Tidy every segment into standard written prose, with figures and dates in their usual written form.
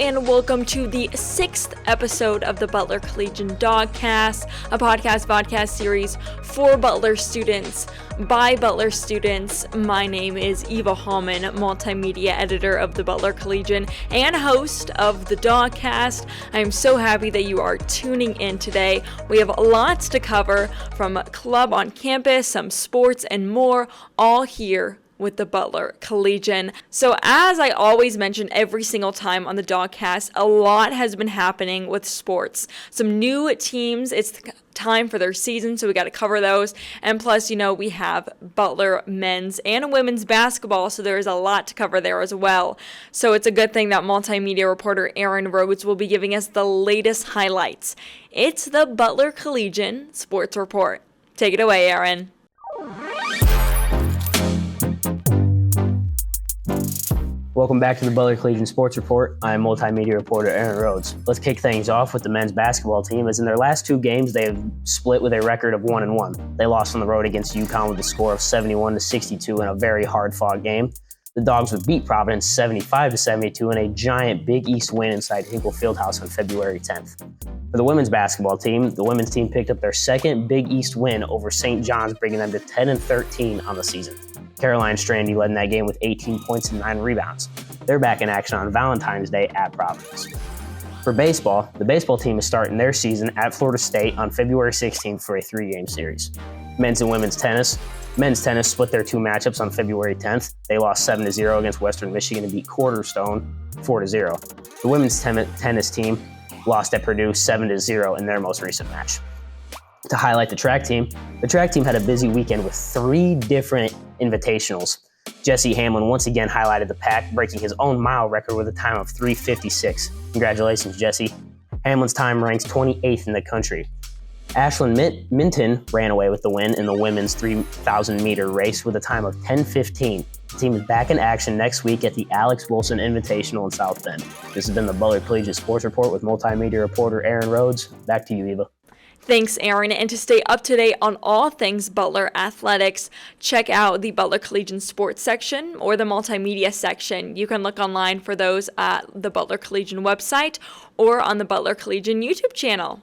and welcome to the 6th episode of the Butler Collegian DAWGCAST, a podcast series for Butler students by Butler students. My name is Eva Hallman, Multimedia Editor of the Butler Collegian and host of the DAWGCAST. I am so happy that you are tuning in today. We have lots to cover, from club on campus, some sports, and more, all here with the Butler Collegian. So as I always mention every single time on the DAWGCAST, a lot has been happening with sports. Some new teams, it's time for their season, so we got to cover those. And plus, we have Butler men's and women's basketball, so there's a lot to cover there as well. So it's a good thing that multimedia reporter Aaron Rhodes will be giving us the latest highlights. It's the Butler Collegian Sports Report. Take it away, Aaron. Welcome back to the Butler Collegian Sports Report. I'm multimedia reporter Aaron Rhodes. Let's kick things off with the men's basketball team, as in their last two games, they have split with a record of 1-1. They lost on the road against UConn with a score of 71-62 in a very hard-fought game. The Dogs would beat Providence 75-72 in a giant Big East win inside Hinkle Fieldhouse on February 10th. For the women's basketball team, the women's team picked up their second Big East win over St. John's, bringing them to 10-13 on the season. Caroline Strandy led in that game with 18 points and 9 rebounds. They're back in action on Valentine's Day at Providence. For baseball, the baseball team is starting their season at Florida State on February 16th for a 3-game series. Men's and women's tennis. Men's tennis split their two matchups on February 10th. They lost 7-0 against Western Michigan and beat Cornerstone 4-0. The women's tennis team lost at Purdue 7-0 in their most recent match. To highlight the track team had a busy weekend with 3 different invitationals. Jesse Hamlin once again highlighted the pack, breaking his own mile record with a time of 3:56. Congratulations, Jesse. Hamlin's time ranks 28th in the country. Ashlyn Minton ran away with the win in the women's 3,000-meter race with a time of 10:15. The team is back in action next week at the Alex Wilson Invitational in South Bend. This has been the Butler Collegian Sports Report with multimedia reporter Aaron Rhodes. Back to you, Eva. Thanks, Aaron. And to stay up to date on all things Butler athletics, check out the Butler Collegian Sports section or the multimedia section. You can look online for those at the Butler Collegian website or on the Butler Collegian YouTube channel.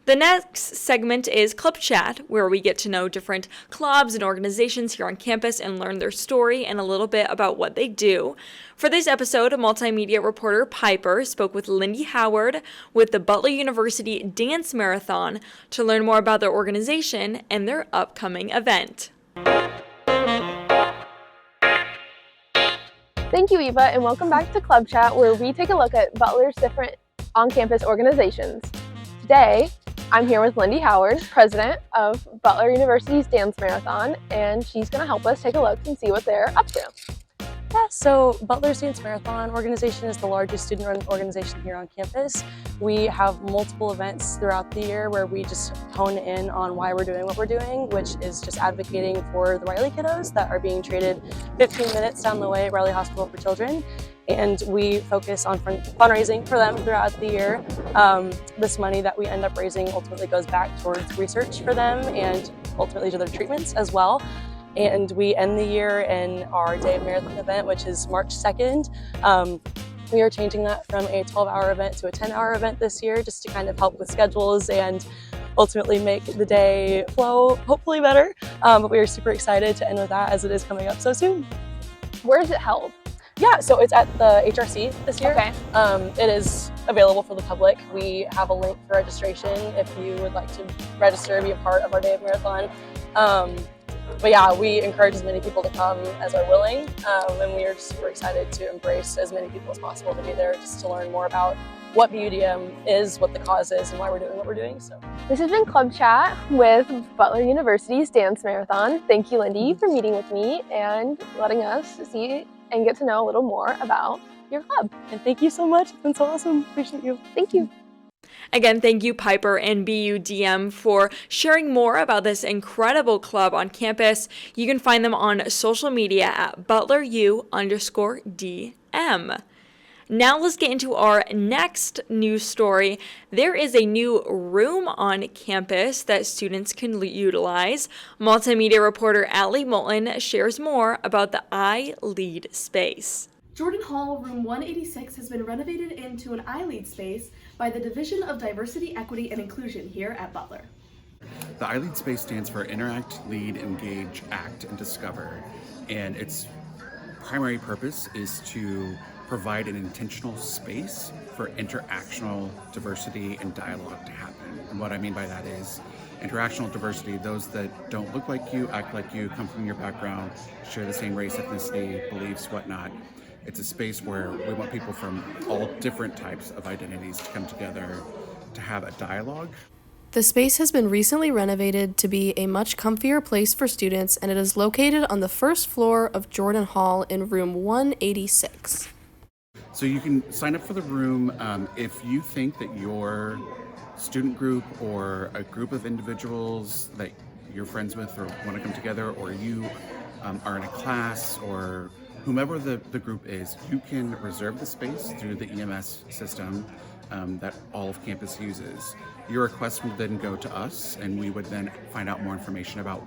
The next segment is Club Chat, where we get to know different clubs and organizations here on campus and learn their story and a little bit about what they do. For this episode, multimedia reporter Piper spoke with Lindy Howard with the Butler University Dance Marathon to learn more about their organization and their upcoming event. Thank you, Eva, and welcome back to Club Chat, where we take a look at Butler's different on-campus organizations. Today, I'm here with Lindy Howard, president of Butler University's Dance Marathon, and she's going to help us take a look and see what they're up to. Yeah, so Butler's Dance Marathon organization is the largest student-run organization here on campus. We have multiple events throughout the year where we just hone in on why we're doing what we're doing, which is just advocating for the Riley kiddos that are being treated 15 minutes down the way at Riley Hospital for Children. And we focus on fundraising for them throughout the year. This money that we end up raising ultimately goes back towards research for them and ultimately to their treatments as well. And we end the year in our Day of Marathon event, which is March 2nd. We are changing that from a 12-hour event to a 10-hour event this year, just to kind of help with schedules and ultimately make the day flow hopefully better. But we are super excited to end with that, as it is coming up so soon. Where is it held? Yeah, so it's at the HRC this year. Okay. It is available for the public. We have a link for registration if you would like to register and be a part of our Day of Marathon. But yeah, we encourage as many people to come as are willing, and we are just super excited to embrace as many people as possible to be there, just to learn more about what BUDM is, what the cause is, and why we're doing what we're doing. So this has been Club Chat with Butler University's Dance Marathon. Thank you, Lindy, for meeting with me and letting us see and get to know a little more about your club. And thank you so much. It's been so awesome. Appreciate you. Thank you. Again, thank you, Piper and BUDM, for sharing more about this incredible club on campus. You can find them on social media at ButlerU_DM. Now let's get into our next news story. There is a new room on campus that students can utilize. Multimedia reporter Allie Moulton shares more about the I Lead space. Jordan Hall, room 186, has been renovated into an iLead space by the Division of Diversity, Equity, and Inclusion here at Butler. The iLead space stands for Interact, Lead, Engage, Act, and Discover, and its primary purpose is to provide an intentional space for interactional diversity and dialogue to happen. And what I mean by that is interactional diversity, those that don't look like you, act like you, come from your background, share the same race, ethnicity, beliefs, whatnot. It's a space where we want people from all different types of identities to come together to have a dialogue. The space has been recently renovated to be a much comfier place for students, and it is located on the first floor of Jordan Hall in room 186. So you can sign up for the room if you think that your student group or a group of individuals that you're friends with or want to come together, or you are in a class, or whomever the group is, you can reserve the space through the EMS system that all of campus uses. Your request would then go to us, and we would then find out more information about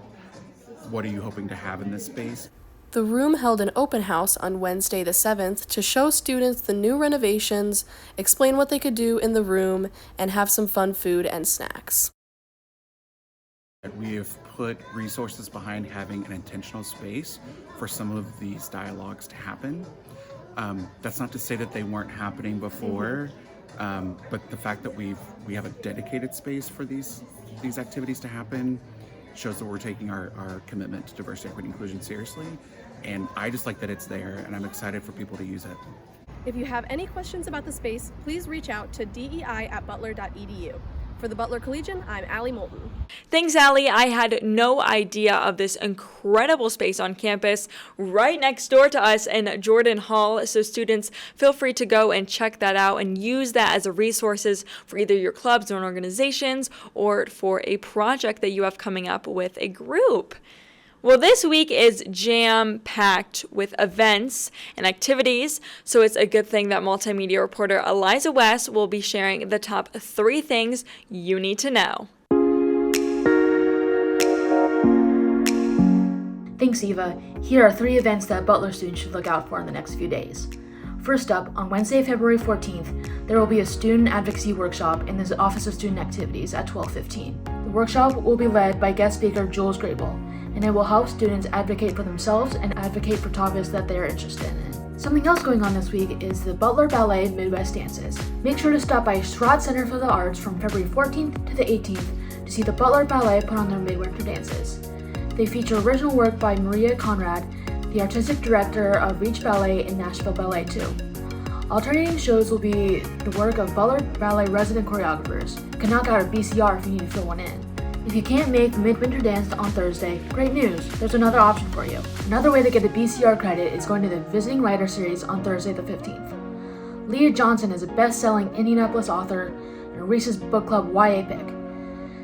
what are you hoping to have in this space. The room held an open house on Wednesday the 7th to show students the new renovations, explain what they could do in the room, and have some fun food and snacks. We have put resources behind having an intentional space for some of these dialogues to happen. That's not to say that they weren't happening before, but the fact that we have a dedicated space for these activities to happen shows that we're taking our commitment to diversity, equity, and inclusion seriously. And I just like that it's there, and I'm excited for people to use it. If you have any questions about the space, please reach out to dei@butler.edu. For the Butler Collegian, I'm Allie Moulton. Thanks, Allie. I had no idea of this incredible space on campus right next door to us in Jordan Hall. So students, feel free to go and check that out and use that as a resources for either your clubs or organizations, or for a project that you have coming up with a group. Well, this week is jam-packed with events and activities, so it's a good thing that multimedia reporter Eliza West will be sharing the top 3 things you need to know. Thanks, Eva. Here are 3 events that Butler students should look out for in the next few days. First up, on Wednesday, February 14th, there will be a student advocacy workshop in the Office of Student Activities at 12:15. The workshop will be led by guest speaker Jules Grable, and it will help students advocate for themselves and advocate for topics that they are interested in. Something else going on this week is the Butler Ballet Midwest Dances. Make sure to stop by Schrott Center for the Arts from February 14th to the 18th to see the Butler Ballet put on their midwinter dances. They feature original work by Maria Conrad, the artistic director of Reach Ballet and Nashville Ballet 2. Alternating shows will be the work of Butler Ballet resident choreographers. You can knock out a BCR if you need to fill one in. If you can't make the midwinter dance on Thursday, great news, there's another option for you. Another way to get a BCR credit is going to the Visiting Writer Series on Thursday the 15th. Leah Johnson is a best-selling Indianapolis author and a Reese's Book Club YA pick.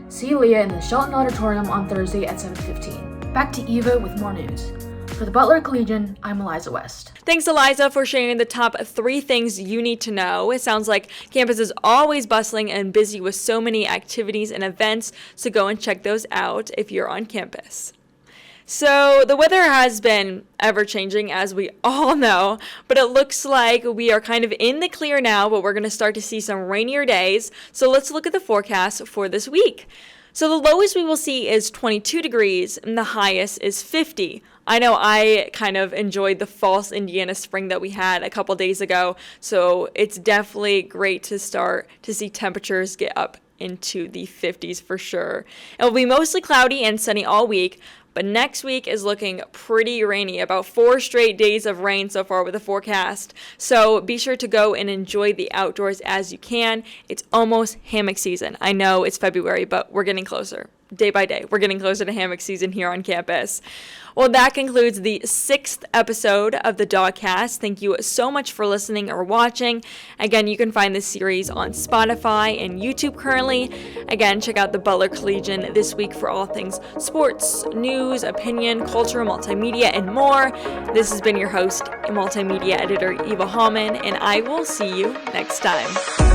See Leah in the Shelton Auditorium on Thursday at 7:15. Back to Eva with more news. For the Butler Collegian, I'm Eliza West. Thanks, Eliza, for sharing the top 3 things you need to know. It sounds like campus is always bustling and busy with so many activities and events, so go and check those out if you're on campus. So the weather has been ever-changing, as we all know, but it looks like we are kind of in the clear now, but we're going to start to see some rainier days. So let's look at the forecast for this week. So the lowest we will see is 22 degrees, and the highest is 50. I know I kind of enjoyed the false Indiana spring that we had a couple days ago, so it's definitely great to start to see temperatures get up into the 50s for sure. It will be mostly cloudy and sunny all week, but next week is looking pretty rainy, about 4 straight days of rain so far with the forecast. So be sure to go and enjoy the outdoors as you can. It's almost hammock season. I know it's February, but we're getting closer. Day by day, we're getting closer to hammock season here on campus. Well, that concludes the 6th episode of the DAWGCAST. Thank you so much for listening or watching. Again, you can find this series on Spotify and YouTube currently. Again, check out the Butler Collegian this week for all things sports, news, opinion, culture, multimedia, and more. This has been your host, Multimedia Editor Eva Hallman, and I will see you next time.